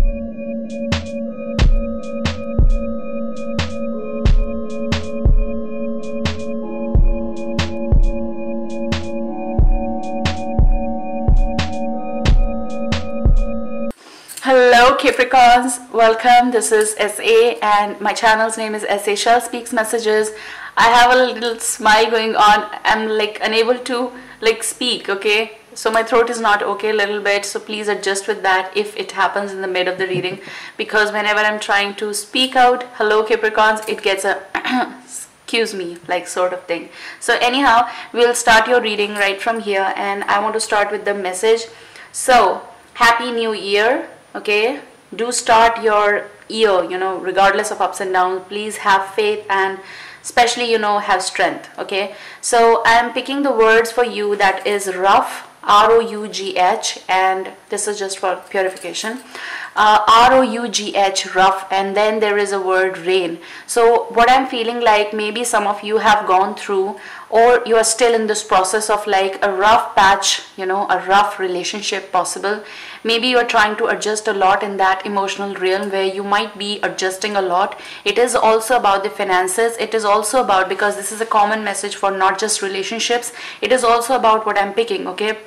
Hello Capricorns, welcome. This is SA and my channel's name is Shell Speaks Messages. I have a little smile going on. I'm like unable to speak, okay? So my throat is not okay a little bit, so please adjust with that if it happens in the mid of the reading, because whenever I'm trying to speak out hello Capricorns, it gets a excuse me like sort of thing. So anyhow, we'll start your reading right from here, and I want to start with the message. So happy new year. Okay, do start your year, regardless of ups and downs. Please have faith and especially, have strength. Okay, so I am picking the words for you that is rough, R-O-U-G-H, and this is just for purification. R-O-U-G-H, rough, and then there is a word rain. So what I'm feeling like, maybe some of you have gone through, or you are still in this process of like a rough patch, a rough relationship possible. Maybe you are trying to adjust a lot in that emotional realm where you might be adjusting a lot. It is also about the finances. It is also about, because this is a common message for not just relationships, it is also about what I'm picking, okay?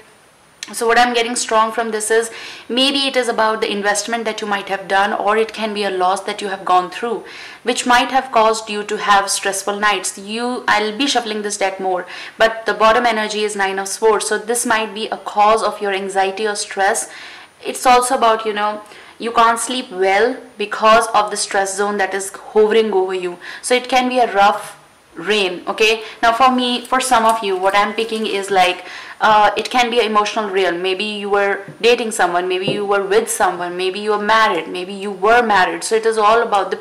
So what I'm getting strong from this is, maybe it is about the investment that you might have done, or it can be a loss that you have gone through, which might have caused you to have stressful nights. I'll be shuffling this deck more, but the bottom energy is Nine of Swords. So this might be a cause of your anxiety or stress. It's also about, you can't sleep well because of the stress zone that is hovering over you. So it can be a rough rain, okay? Now for me, for some of you, what I'm picking is like, it can be an emotional realm. Maybe you were dating someone, maybe you were with someone, maybe you were married, maybe you were married. So it is all about the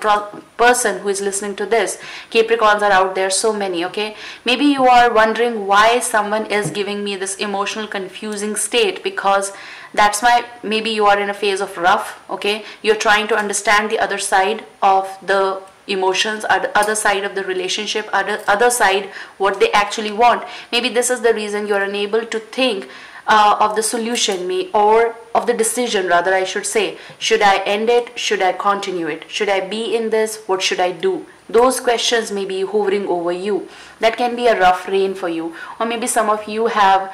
person who is listening to this. Capricorns are out there, so many, okay? Maybe you are wondering why someone is giving me this emotional confusing state, because that's why maybe you are in a phase of rough, okay? You're trying to understand the other side of the emotions, the other side of the relationship, other side what they actually want. Maybe this is the reason you're unable to think of the solution, or of the decision rather, I should say. Should I end it? Should I continue it? Should I be in this? What should I do? Those questions may be hovering over you. That can be a rough rain for you. Or maybe some of you are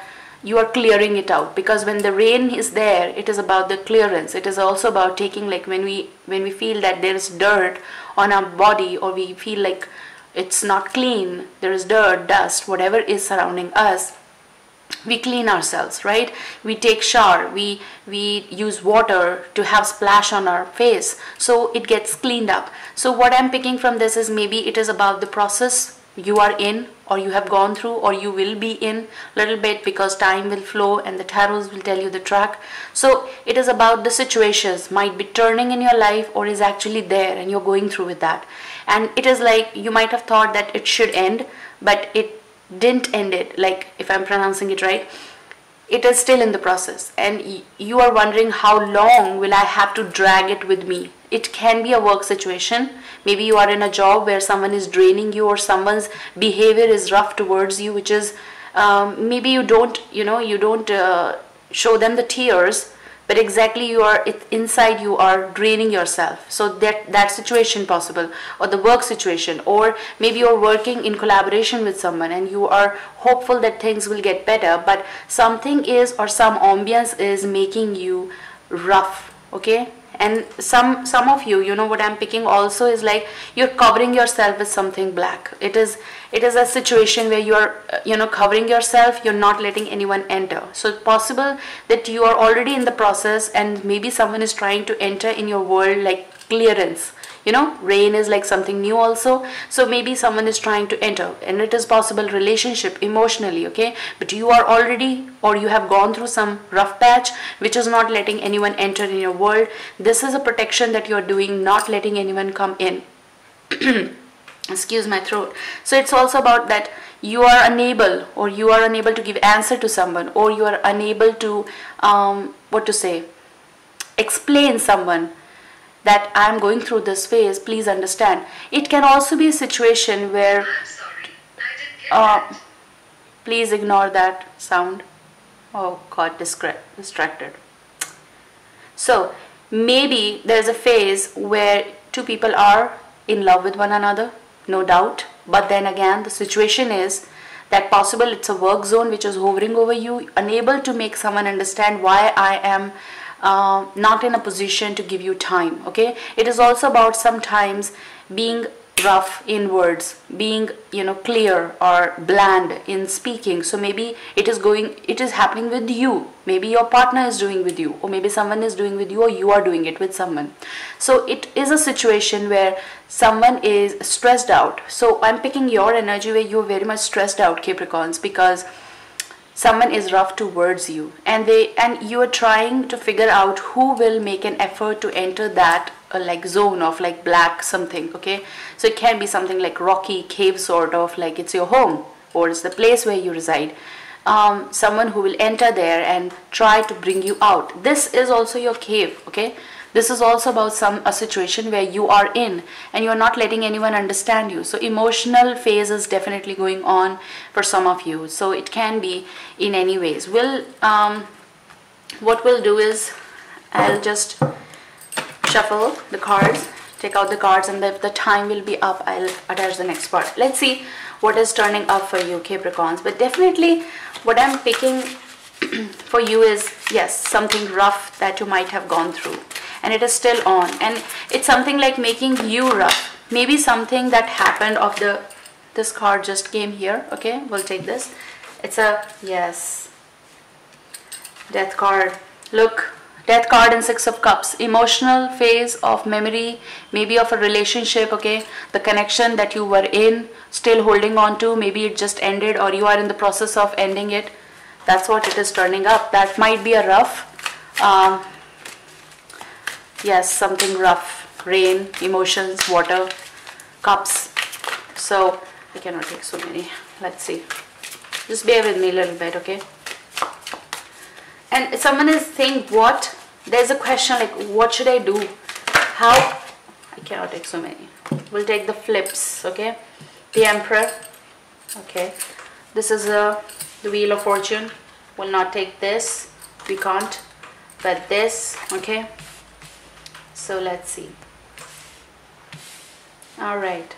clearing it out, because when the rain is there, it is about the clearance. It is also about taking, like when we feel that there is dirt on our body, or we feel like it's not clean, there is dirt, dust, whatever is surrounding us, we clean ourselves, right? We take shower, we use water to have splash on our face, so it gets cleaned up. So what I'm picking from this is, maybe it is about the process you are in, or you have gone through, or you will be in a little bit, because time will flow and the tarots will tell you the track. So it is about the situations might be turning in your life, or is actually there and you're going through with that. And it is like, you might have thought that it should end, but it didn't end it, like if I'm pronouncing it right. It is still in the process, and you are wondering, how long will I have to drag it with me? It can be a work situation. Maybe you are in a job where someone is draining you, or someone's behavior is rough towards you, which is maybe you don't show them the tears, but exactly inside you are draining yourself. So that situation possible, or the work situation, or maybe you're working in collaboration with someone and you are hopeful that things will get better, but something is, or some ambience is making you rough, okay? And some of you, what I'm picking also is like, you're covering yourself with something black. It is a situation where you're covering yourself, you're not letting anyone enter. So it's possible that you are already in the process, and maybe someone is trying to enter in your world, like clearance. Rain is like something new also. So maybe someone is trying to enter, and it is possible relationship emotionally, okay? But you are already, or you have gone through some rough patch which is not letting anyone enter in your world. This is a protection that you are doing, not letting anyone come in. Excuse my throat. So it's also about that you are unable, or you are unable to give answer to someone, or you are unable to explain someone that I'm going through this phase, please understand. It can also be a situation where, I'm sorry, I didn't get that. Please ignore that sound. Oh God, distracted. So Maybe there's a phase where two people are in love with one another, no doubt. But then again, the situation is that possible it's a work zone which is hovering over you, unable to make someone understand why I am not in a position to give you time. Okay, it is also about sometimes being rough in words, being clear or bland in speaking. So maybe it is happening with you, maybe your partner is doing with you, or maybe someone is doing with you, or you are doing it with someone. So it is a situation where someone is stressed out. So I'm picking your energy where you're very much stressed out, Capricorns, because someone is rough towards you, and you are trying to figure out who will make an effort to enter that like zone of like black something. Okay, so it can be something like rocky cave, sort of like it's your home or it's the place where you reside. Someone who will enter there and try to bring you out. This is also your cave. Okay, this is also about a situation where you are in and you're not letting anyone understand you. So emotional phase is definitely going on for some of you. So it can be in any ways. What we'll do is I'll just shuffle the cards, take out the cards, and if the time will be up, I'll attach the next part. Let's see what is turning up for you, Capricorns. But definitely what I'm picking for you is, yes, something rough that you might have gone through, and it is still on, and it's something like making you rough. Maybe something that happened of this card just came here. Okay, we'll take this. It's a, yes, Death card. Look, Death card and Six of Cups. Emotional phase of memory, maybe of a relationship. Okay, the connection that you were in, still holding on to, maybe it just ended or you are in the process of ending it. That's what it is turning up. That might be a rough, yes, something rough. Rain, emotions, water, cups. So I cannot take so many. Let's see, just bear with me a little bit. Okay, and someone is saying, what? There's a question like, what should I do? How? I cannot take so many. We'll take the flips. Okay, the Emperor. Okay, this is the Wheel of Fortune. We'll not take this, we can't, but this. Okay, so let's see. All right,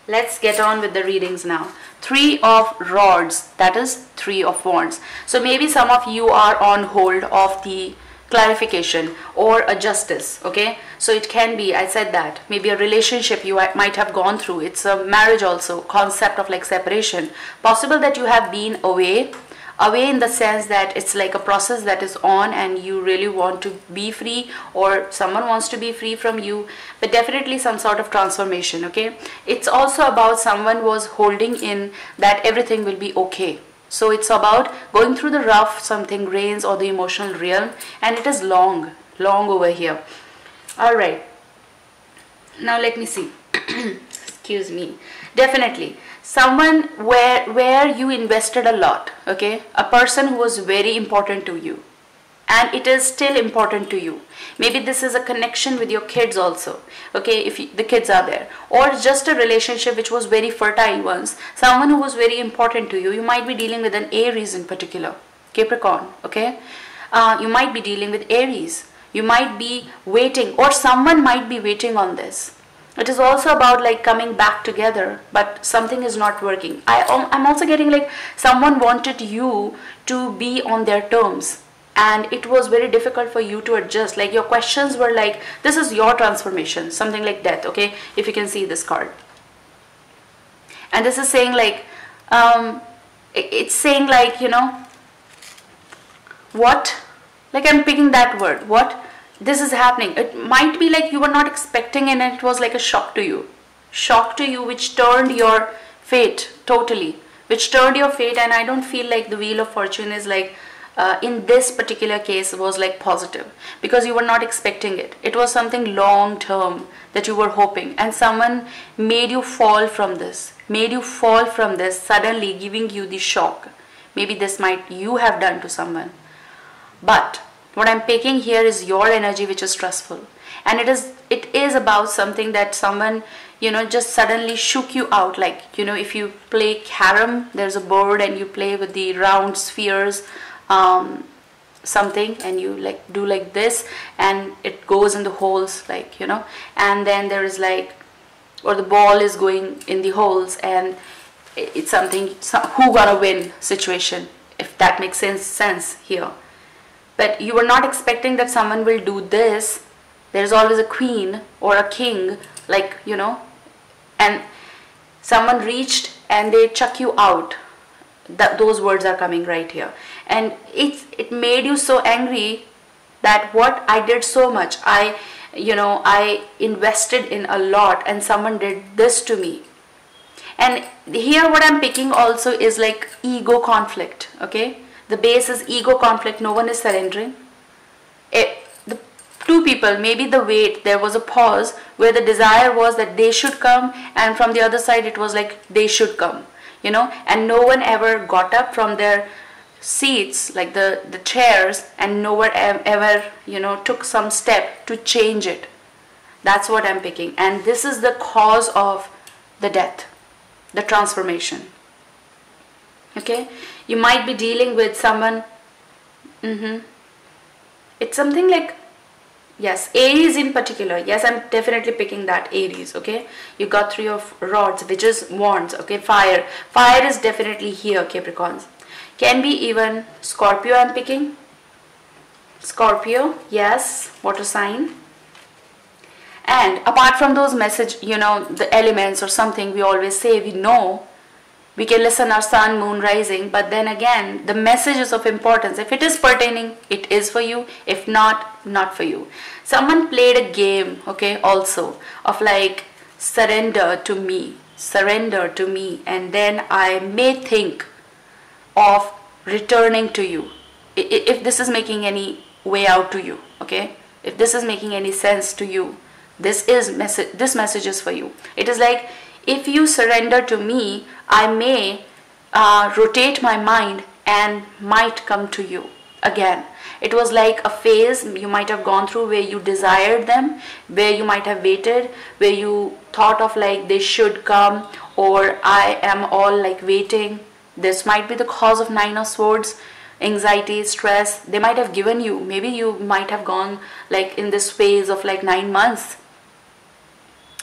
let's get on with the readings now. Three of Rods, that is Three of Wands. So maybe some of you are on hold of the clarification or a justice. Okay, so it can be, I said that, maybe a relationship you might have gone through. It's a marriage also, concept of like separation. Possible that you have been away in the sense that it's like a process that is on and you really want to be free, or someone wants to be free from you, but definitely some sort of transformation. Okay, it's also about someone was holding in that everything will be okay. So it's about going through the rough, something rains, or the emotional realm, and it is long over here. All right, now let me see. Excuse me. Definitely someone where you invested a lot. Okay, a person who was very important to you, and it is still important to you. Maybe this is a connection with your kids also. Okay, if the kids are there, or just a relationship which was very fertile once, someone who was very important to you. You might be dealing with an Aries in particular, Capricorn. Okay, you might be dealing with Aries. You might be waiting, or someone might be waiting on this. It is also about like coming back together, but something is not working. I'm also getting like someone wanted you to be on their terms, and it was very difficult for you to adjust. Like your questions were like, this is your transformation, something like Death. Okay, if you can see this card, and this is saying like, it's saying like, what, like I'm picking that word, what, this is happening. It might be like you were not expecting, and it was like a shock to you, which turned your fate totally, and I don't feel like the Wheel of Fortune is like, in this particular case was like positive, because you were not expecting it. It was something long term that you were hoping, and someone made you fall from this, suddenly giving you the shock. Maybe this might you have done to someone, but what I'm picking here is your energy, which is stressful, and it is about something that someone just suddenly shook you out. Like if you play carom, there's a board and you play with the round spheres. something and you like do like this and it goes in the holes, like, you know, and then there is like, or the ball is going in the holes, and it's something, who gonna win situation, if that makes sense here. But you were not expecting that someone will do this. There's always a queen or a king, like, you know, and someone reached and they chuck you out. Those words are coming right here, and it made you so angry that what I did so much, I invested in a lot, and someone did this to me. And here what I'm picking also is like ego conflict. Okay, the base is ego conflict. No one is surrendering. The two people, maybe the wait, there was a pause where the desire was that they should come, and from the other side it was like they should come, you know, and no one ever got up from their seats, like the chairs, and no one ever, you know, took some step to change it. That's what I'm picking, and this is the cause of the death, the transformation. Okay, you might be dealing with someone, it's something like, yes, Aries in particular. Yes, I'm definitely picking that, Aries. Okay, you got 3 of rods, which is wands. Okay, fire is definitely here, Capricorns. Can be even Scorpio. I'm picking Scorpio, yes, water sign. And apart from those message, you know, the elements or something, we always say we know, we can listen our sun, moon, rising, but then again, the message is of importance. If it is pertaining, it is for you. If not, not for you. Someone played a game, okay, also, of like, surrender to me, and then I may think of returning to you. If this is making any way out to you, okay, if this is making any sense to you, this message is for you. It is like, if you surrender to me, I may rotate my mind and might come to you again. It was like a phase you might have gone through where you desired them, where you might have waited, where you thought of like they should come, or I am all like waiting. This might be the cause of 9 of Swords, anxiety, stress. They might have given you, maybe you might have gone like in this phase of like 9 months.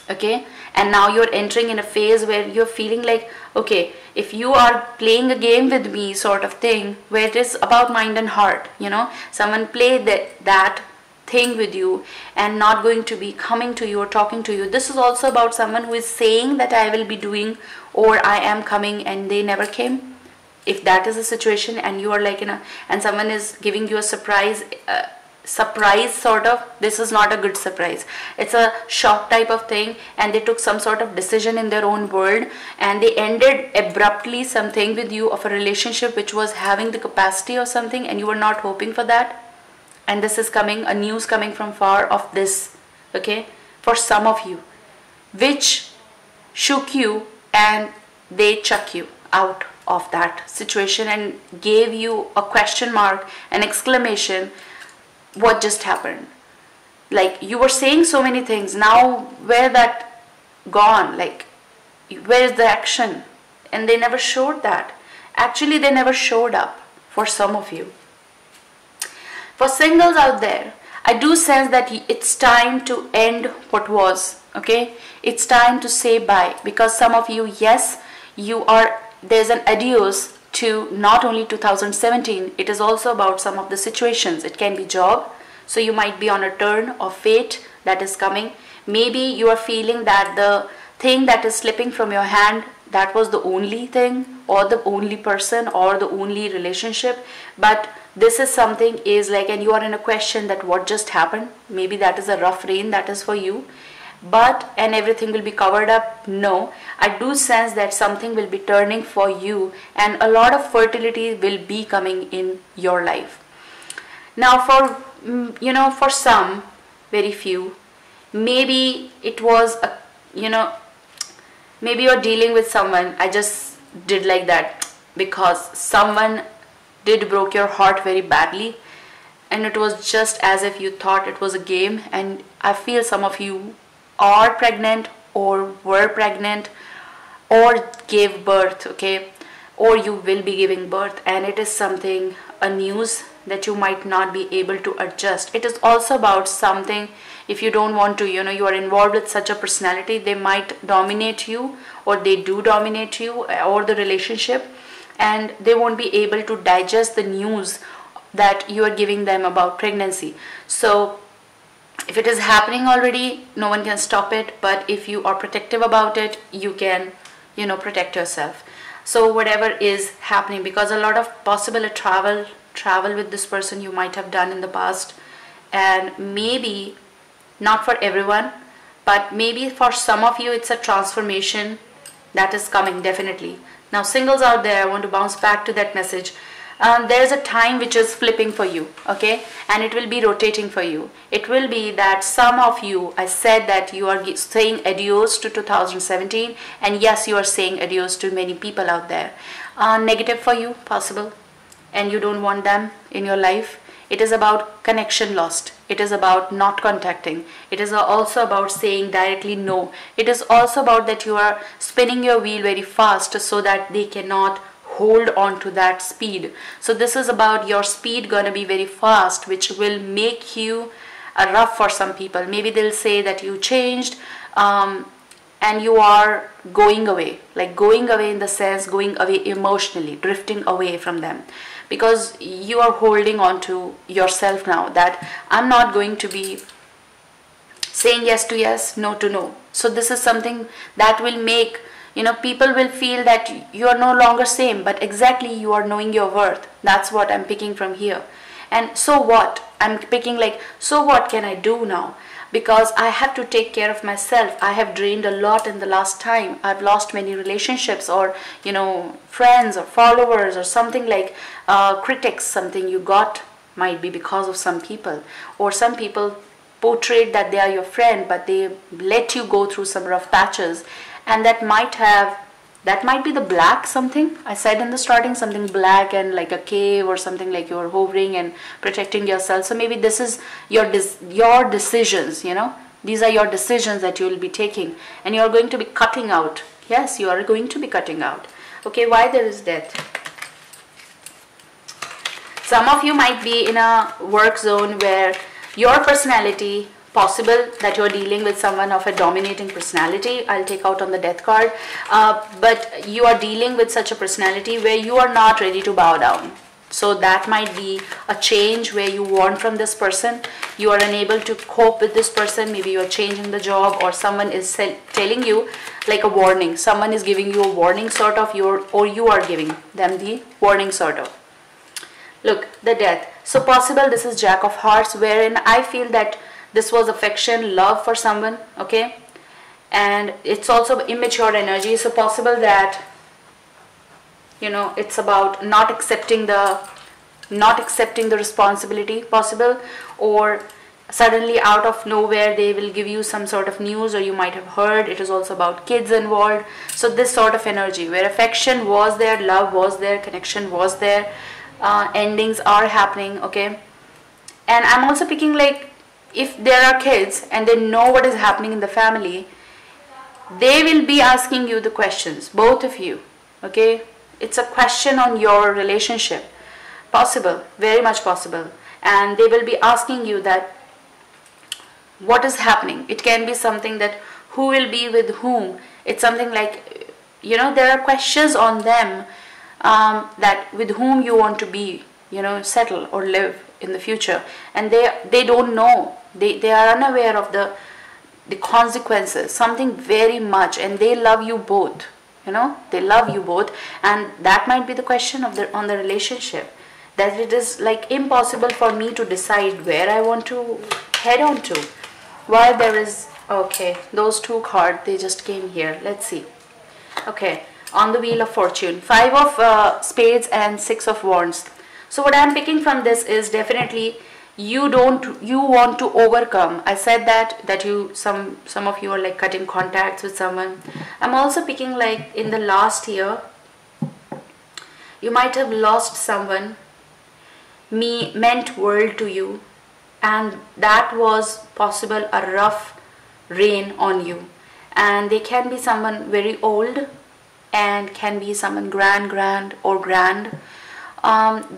Okay, and now you're entering in a phase where you're feeling like, okay, if you are playing a game with me sort of thing, where it is about mind and heart, you know, someone played that thing with you and not going to be coming to you or talking to you. This is also about someone who is saying that I will be doing or I am coming, and they never came. If that is the situation, and you are like and someone is giving you a surprise sort of, this is not a good surprise. It's a shock type of thing, and they took some sort of decision in their own world, and they ended abruptly something with you of a relationship which was having the capacity of something, and you were not hoping for that. And this is coming, a news coming from far of this, okay, for some of you, which shook you, and they chuck you out of that situation and gave you a question mark, an exclamation. What just happened? Like, you were saying so many things, now where that gone? Like, where is the action? And they never showed that. Actually, they never showed up for some of you. For singles out there, I do sense that it's time to end what was, okay? It's time to say bye, because some of you, yes, there's an adios to not only 2017, it is also about some of the situations. It can be job, so you might be on a turn of fate that is coming. Maybe you are feeling that the thing that is slipping from your hand, that was the only thing, or the only person, or the only relationship, but this is something is like, and you are in a question that what just happened. Maybe that is a rough rain that is for you, and everything will be covered up. No, I do sense that something will be turning for you, and a lot of fertility will be coming in your life. Now for some, very few, maybe it was maybe you're dealing with someone. I just did like that because someone did broke your heart very badly, and it was just as if you thought it was a game. And I feel some of you are pregnant, or were pregnant, or gave birth, okay, or you will be giving birth, and it is something, a news that you might not be able to adjust. It is also about something, if you don't want to, you are involved with such a personality, they might dominate you, or they do dominate you or the relationship, and they won't be able to digest the news that you are giving them about pregnancy. So if it is happening already, no one can stop it, but if you are protective about it, you can, protect yourself. So whatever is happening, because a lot of possible travel with this person you might have done in the past, and maybe not for everyone, but maybe for some of you it's a transformation that is coming, definitely. Now singles out there, I want to bounce back to that message. There's a time which is flipping for you, okay, and it will be rotating for you. It will be that some of you, I said that you are saying adios to 2017, and yes, you are saying adios to many people out there. Negative for you, possible, and you don't want them in your life. It is about connection lost. It is about not contacting. It is also about saying directly no. It is also about that you are spinning your wheel very fast so that they cannot hold on to that speed. So this is about your speed gonna be very fast, which will make you rough for some people. Maybe they'll say that you changed, and you are going away, like going away in the sense going away emotionally, drifting away from them, because you are holding on to yourself now, that I'm not going to be saying yes to yes, no to no. So this is something that will make, people will feel that you are no longer same, but exactly you are knowing your worth. That's what I'm picking from here. And so what? I'm picking like, so what can I do now? Because I have to take care of myself. I have drained a lot in the last time. I've lost many relationships, or, friends or followers, or something like critics, something you got might be because of some people, or some people portrayed that they are your friend, but they let you go through some rough patches. And that might be the black something. I said in the starting something black and like a cave, or something like you're hovering and protecting yourself. So maybe this is your decisions, These are your decisions that you will be taking, and you are going to be cutting out. Yes, you are going to be cutting out. Okay, why there is death? Some of you might be in a work zone where your personality, possible that you're dealing with someone of a dominating personality. I'll take out on the death card, but you are dealing with such a personality where you are not ready to bow down. So that might be a change where you want from this person. You are unable to cope with this person. Maybe you are changing the job, or someone is telling you like a warning. Someone is giving you a warning sort of, or you are giving them the warning sort of. Look, the death. So possible this is Jack of Hearts, wherein I feel that this was affection, love for someone, okay? And it's also immature energy. So possible that, it's about not accepting the responsibility, possible, or suddenly out of nowhere they will give you some sort of news, or you might have heard. It is also about kids involved. So this sort of energy where affection was there, love was there, connection was there, endings are happening, okay? And I'm also picking like, if there are kids and they know what is happening in the family, they will be asking you the questions, both of you, okay? It's a question on your relationship. Possible, very much possible. And they will be asking you that, what is happening? It can be something that who will be with whom. It's something like, there are questions on them, that with whom you want to be, settle or live in the future. And they don't know. They are unaware of the consequences, something very much, and they love you both, they love you both. And that might be the question on the relationship, that it is like impossible for me to decide where I want to head on to. Why there is, okay, those two cards, they just came here. Let's see. Okay, on the Wheel of Fortune, 5 of Spades and 6 of Wands. So what I'm picking from this is definitely you want to overcome. I said that you some of you are like cutting contacts with someone. I'm also picking like in the last year you might have lost someone meant world to you, and that was possible a rough rain on you. And they can be someone very old, and can be someone grand or grand.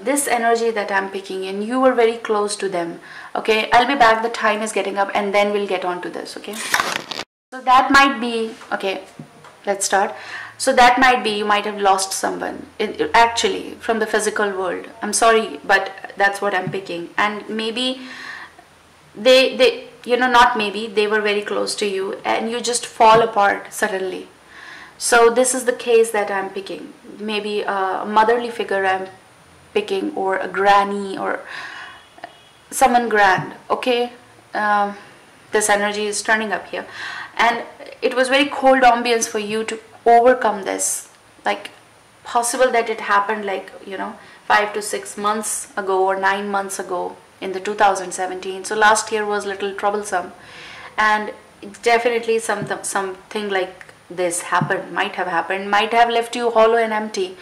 This energy that I'm picking in, you were very close to them. Okay, I'll be back, the time is getting up, and then we'll get on to this. Okay, so that might be, okay, let's start. So that might be, you might have lost someone actually from the physical world. I'm sorry, but that's what I'm picking. And maybe they you know, not maybe, they were very close to you and you just fall apart suddenly. So this is the case that I'm picking. Maybe a motherly figure I'm picking, or a granny, or someone grand. Okay, this energy is turning up here, and it was very cold ambience for you to overcome this. Like, possible that it happened, like, you know, 5 to 6 months ago or 9 months ago in the 2017. So last year was little troublesome, and definitely something like this happened, might have left you hollow and empty.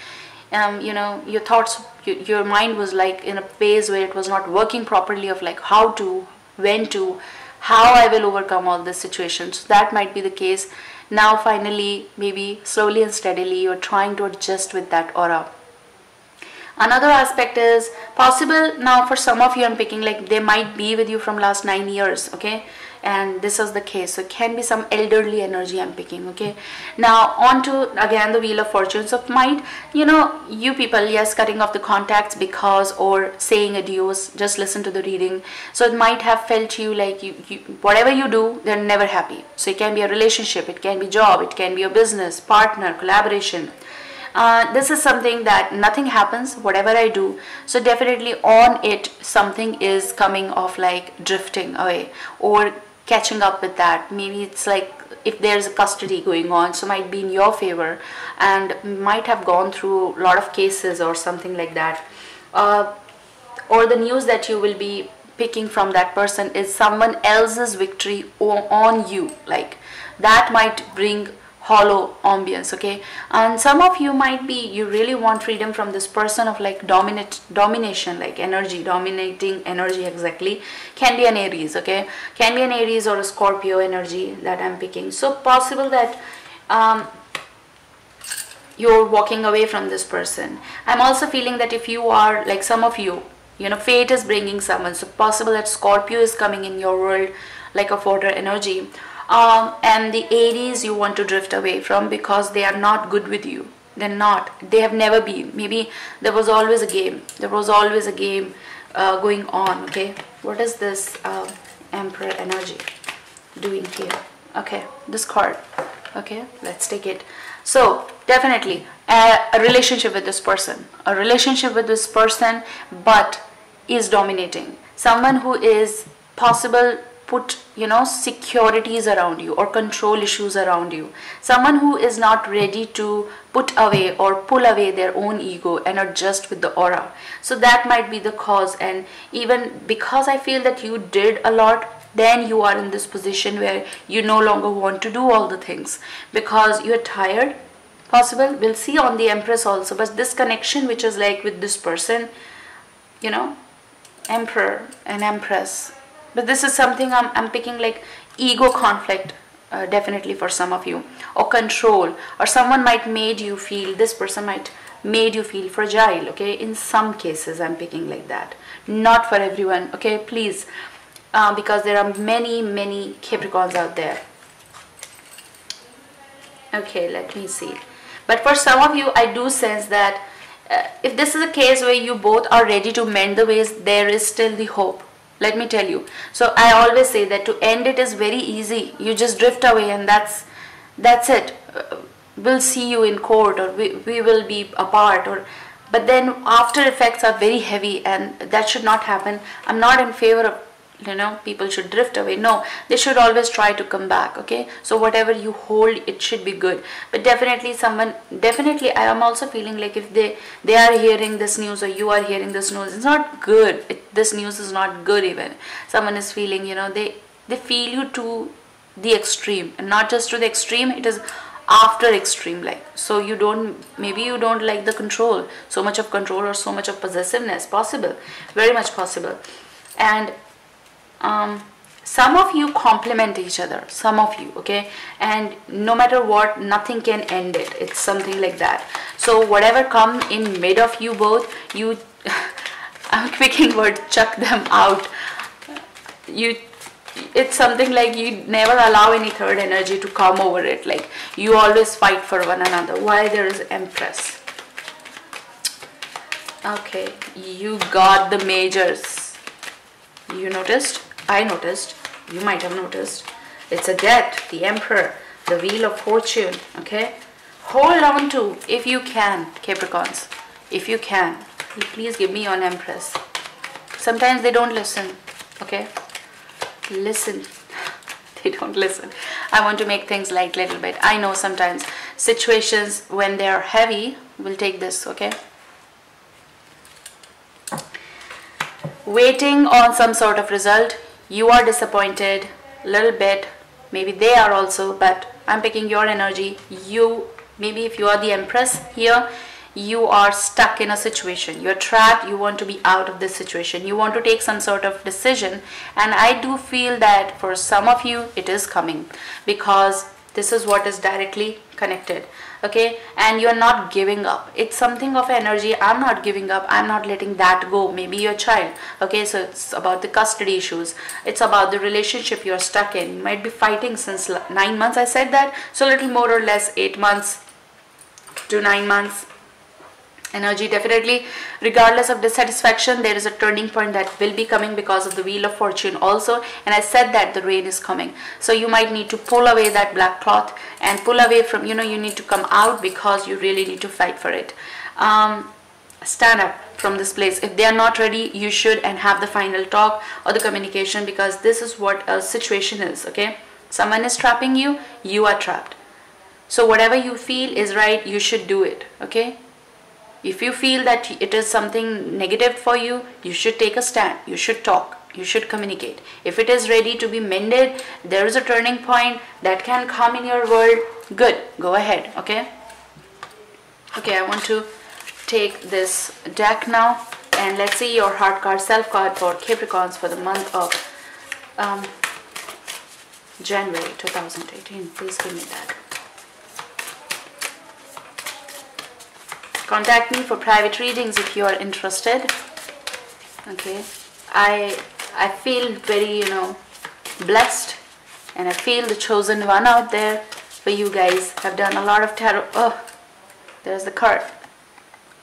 You know, your thoughts, your mind was like in a phase where it was not working properly, of like how to, when to, how I will overcome all this situation. So that might be the case. Now finally, maybe slowly and steadily, you're trying to adjust with that aura. Another aspect is possible now for some of you, I'm picking like they might be with you from last 9 years. Okay, and this is the case. So it can be some elderly energy I'm picking. Okay, now on to again the wheel of fortunes of might. You know, you people, yes, cutting off the contacts because, or saying adios, just listen to the reading. So it might have felt you like you whatever you do, they're never happy. So it can be a relationship, it can be job, it can be a business partner, collaboration. This is something that nothing happens whatever I do. So definitely on it, something is coming off, like drifting away or catching up with that. Maybe it's like if there's a custody going on, so might be in your favor and might have gone through a lot of cases or something like that. Or the news that you will be picking from that person is someone else's victory on you. Like that might bring hollow ambience. Okay, and some of you might be, you really want freedom from this person of like domination, like energy, dominating energy. Exactly, can be an Aries. Okay, can be an Aries or a Scorpio energy that I'm picking. So possible that you're walking away from this person. I'm also feeling that if you are like some of you, you know, fate is bringing someone. So possible that Scorpio is coming in your world like a water energy. And the Aries you want to drift away from because they are not good with you. They're not. They have never been. Maybe there was always a game. There was always a game going on. Okay. What is this Emperor energy doing here? Okay. This card. Okay. Let's take it. So definitely a relationship with this person. A relationship with this person, but is dominating. Someone who is possible put, you know, securities around you or control issues around you. Someone who is not ready to put away or pull away their own ego and adjust with the aura. So that might be the cause. And even because I feel that you did a lot, then you are in this position where you no longer want to do all the things because you're tired. Possible, we'll see on the Empress also, but this connection which is like with this person, you know, Emperor and Empress. But this is something I'm picking like ego conflict, definitely for some of you, or control, or someone might made you feel, this person might made you feel fragile. Okay, in some cases I'm picking like that, not for everyone. Okay, please, because there are many Capricorns out there. Okay, let me see. But for some of you, I do sense that if this is a case where you both are ready to mend the ways, there is still the hope. Let me tell you. So I always say that to end it is very easy. You just drift away and that's it. We'll see you in court, or we will be apart, or but then after effects are very heavy, and that should not happen. I'm not in favor of, you know, people should drift away. No, they should always try to come back. Okay, so whatever you hold, it should be good. But definitely I am also feeling like if they are hearing this news, or you are hearing this news, it's not good. This news is not good. Even someone is feeling, you know, they feel you to the extreme, and not just to the extreme, it is after extreme. Like, so you don't, maybe you don't like the control, so much of control or so much of possessiveness. Possible, very much possible. And some of you complement each other, some of you, okay, and no matter what, nothing can end it. It's something like that. So whatever come in mid of you both, you I'm picking word, chuck them out. You, it's something like you never allow any third energy to come over it. Like you always fight for one another. Why there is Empress? Okay, you got the majors. You noticed? I noticed. You might have noticed. It's a Death, the Emperor, the Wheel of Fortune. Okay, hold on to, if you can, Capricorns, if you can, please give me on Empress. Sometimes they don't listen. Okay, listen. They don't listen. I want to make things light little bit. I know sometimes situations when they are heavy, we'll take this. Okay, waiting on some sort of result. You are disappointed a little bit, maybe they are also, but I'm picking your energy. You, maybe if you are the Empress here, you are stuck in a situation, you're trapped, you want to be out of this situation, you want to take some sort of decision, and I do feel that for some of you it is coming, because this is what is directly connected. Okay, and you're not giving up. It's something of energy. I'm not giving up, I'm not letting that go. Maybe your child. Okay, so it's about the custody issues, it's about the relationship you're stuck in. You might be fighting since 9 months, I said that, so a little more or less 8 months to 9 months energy. Definitely, regardless of dissatisfaction, there is a turning point that will be coming because of the Wheel of Fortune also, and I said that the rain is coming, so you might need to pull away that black cloth and pull away from, you know, you need to come out because you really need to fight for it. Stand up from this place. If they are not ready, you should, and have the final talk or the communication, because this is what a situation is. Okay, someone is trapping you, you are trapped, so whatever you feel is right, you should do it. Okay, if you feel that it is something negative for you, you should take a stand, you should talk, you should communicate. If it is ready to be mended, there is a turning point that can come in your world, good, go ahead. Okay, okay, I want to take this deck now, and let's see your heart card, self card for Capricorns for the month of January 2018. Please give me that. Contact me for private readings if you are interested. Okay, I feel very, you know, blessed, and I feel the chosen one out there for you guys. I've done a lot of tarot. Oh, there's the card.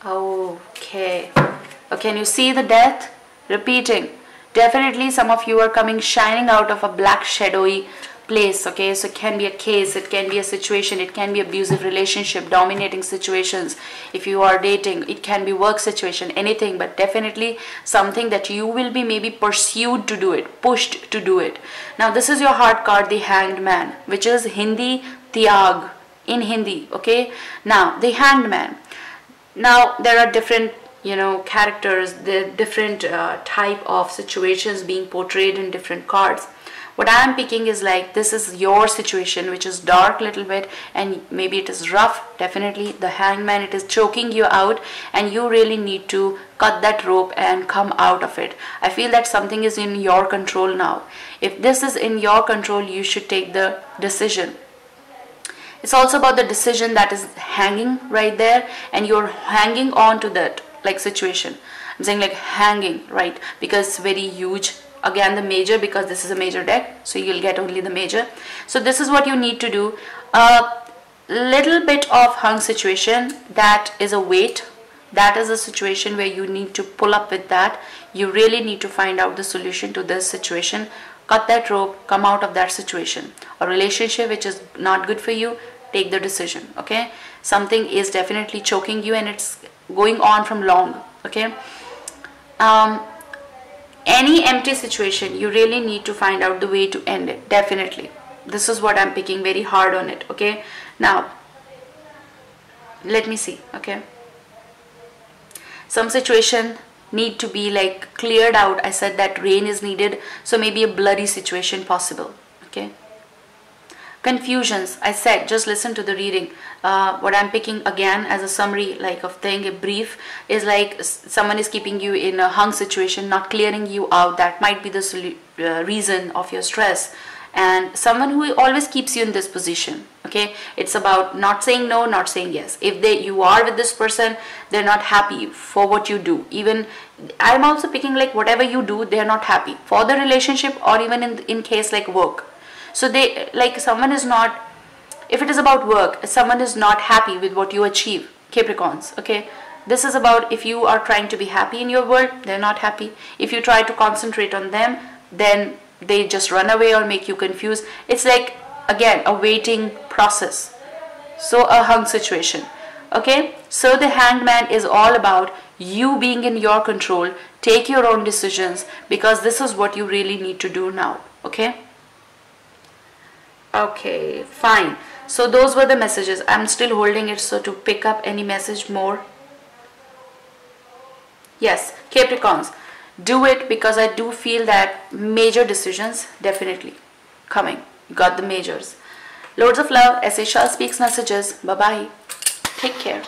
Okay, oh, can you see the Death repeating? Definitely some of you are coming shining out of a black shadowy place. Okay, so it can be a case, it can be a situation, it can be abusive relationship, dominating situations. If you are dating, it can be work situation, anything, but definitely something that you will be maybe pursued to do it, pushed to do it. Now this is your heart card, the Hanged Man, which is Hindi Tyag in Hindi. Okay, now the Hanged Man. Now there are different, you know, characters, the different type of situations being portrayed in different cards. What I am picking is like, this is your situation, which is dark little bit, and maybe it is rough. Definitely the Hangman, it is choking you out, and you really need to cut that rope and come out of it. I feel that something is in your control now. If this is in your control, you should take the decision. It's also about the decision that is hanging right there, and you're hanging on to that like situation. I'm saying like hanging, right? Because it's very huge. Again, the major, because this is a major deck, so you'll get only the major. So this is what you need to do. A little bit of hung situation, that is a weight. That is a situation where you need to pull up with that. You really need to find out the solution to this situation. Cut that rope, come out of that situation. A relationship which is not good for you, take the decision. Okay, something is definitely choking you, and it's going on from long. Okay, any empty situation, you really need to find out the way to end it. Definitely, this is what I'm picking very hard on it. Okay, now let me see. Okay, some situation need to be like cleared out. I said that rain is needed, so maybe a bloody situation possible. Okay, Confusions, I said, just listen to the reading. What I'm picking again as a summary, like of thing, a brief, is like someone is keeping you in a hung situation, not clearing you out. That might be the reason of your stress. And someone who always keeps you in this position. Okay, it's about not saying no, not saying yes. If you are with this person, they're not happy for what you do. Even I'm also picking like whatever you do, they're not happy for the relationship, or even in case like work. So they, like, someone is not, if it is about work, someone is not happy with what you achieve, Capricorns. Okay, this is about if you are trying to be happy in your world, they're not happy. If you try to concentrate on them, then they just run away or make you confused. It's like, again, a waiting process. So a hung situation. Okay, so the Hanged Man is all about you being in your control. Take your own decisions, because this is what you really need to do now. Okay. Okay, fine. So those were the messages. I'm still holding it, so to pick up any message more. Yes, Capricorns, do it, because I do feel that major decisions definitely coming. You got the majors. Loads of love. Sashell Speaks Messages. Bye-bye. Take care.